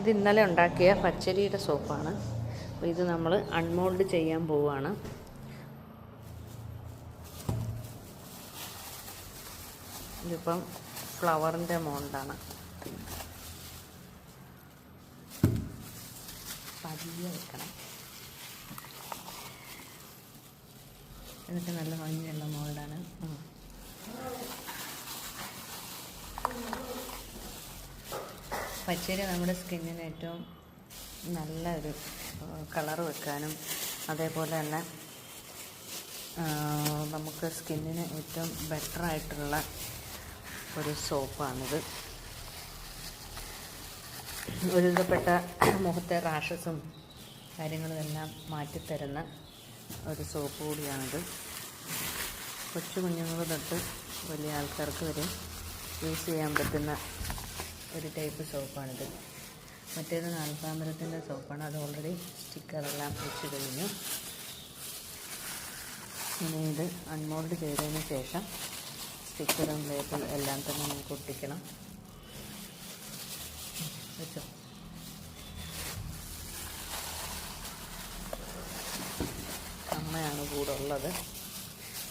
ഇത് ഇന്നലെ ഉണ്ടാക്കിയ പച്ചരിയുടെ സോപ്പാണ്. അപ്പോൾ ഇത് നമ്മൾ അൺമോൾഡ് ചെയ്യാൻ പോവുകയാണ്. ഇതിപ്പം ഫ്ലവറിൻ്റെ മോൾഡാണ്. പതിയെ വെക്കണം. ഇതൊക്കെ നല്ല ഭംഗിയുള്ള മോൾഡാണ്. പച്ചരി നമ്മുടെ സ്കിന്നിന് ഏറ്റവും നല്ല ഒരു കളർ വെക്കാനും അതേപോലെ തന്നെ നമുക്ക് സ്കിന്നിന് ഏറ്റവും ബെറ്ററായിട്ടുള്ള ഒരു സോപ്പാണിത്. ഒരുവിധപ്പെട്ട മുഖത്തെ റാഷസും കാര്യങ്ങളുമെല്ലാം മാറ്റിത്തരുന്ന ഒരു സോപ്പ് കൂടിയാണിത്. കൊച്ചു കുഞ്ഞുങ്ങൾ തൊട്ട് വലിയ ആൾക്കാർക്ക് വരെ യൂസ് ചെയ്യാൻ പറ്റുന്ന ഒരു ടൈപ്പ് സോപ്പാണിത്. മറ്റേത് നാൽപ്പാമരത്തിൻ്റെ സോപ്പാണ്. അത് ഓൾറെഡി സ്റ്റിക്കറെല്ലാം വെച്ച് കഴിഞ്ഞു. ഇനി ഇത് അൺമോൾഡ് ചെയ്തതിന് ശേഷം സ്റ്റിക്കറും ലേബിൾ എല്ലാം തന്നെ നമുക്ക് ഒട്ടിക്കണം. വെച്ചോ. അമ്മയാണ് കൂടെ ഉള്ളത്.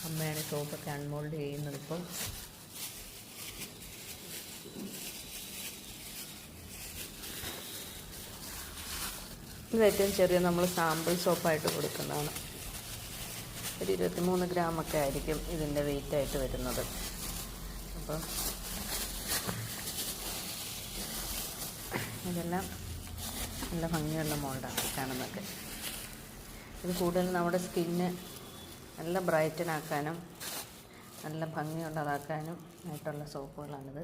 അമ്മയാണ് സോപ്പൊക്കെ അൺമോൾഡ് ചെയ്യുന്നത്. ഇപ്പോൾ ഇത് ഏറ്റവും ചെറിയ നമ്മൾ സാമ്പിൾ സോപ്പായിട്ട് കൊടുക്കുന്നതാണ്. ഒരു 23 ഗ്രാമൊക്കെ ആയിരിക്കും ഇതിൻ്റെ വെയിറ്റായിട്ട് വരുന്നത്. അപ്പം ഇതെല്ലാം നല്ല ഭംഗിയുള്ള മോൾഡാണ് കാണുന്നതൊക്കെ. ഇത് കൂടുതൽ നമ്മുടെ സ്കിന്ന് നല്ല ബ്രൈറ്റനാക്കാനും നല്ല ഭംഗിയുള്ളതാക്കാനും ആയിട്ടുള്ള സോപ്പുകളാണിത്.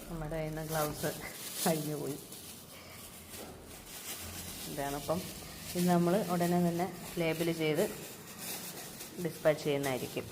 നമ്മുടെ കയ്യിൽ നിന്ന് ഗ്ലൗസ് കഴിഞ്ഞു പോയി. ഇതാണിപ്പം. ഇത് നമ്മൾ ഉടനെ തന്നെ ലേബിൾ ചെയ്ത് ഡിസ്പാച്ച് ചെയ്യുന്നതായിരിക്കും.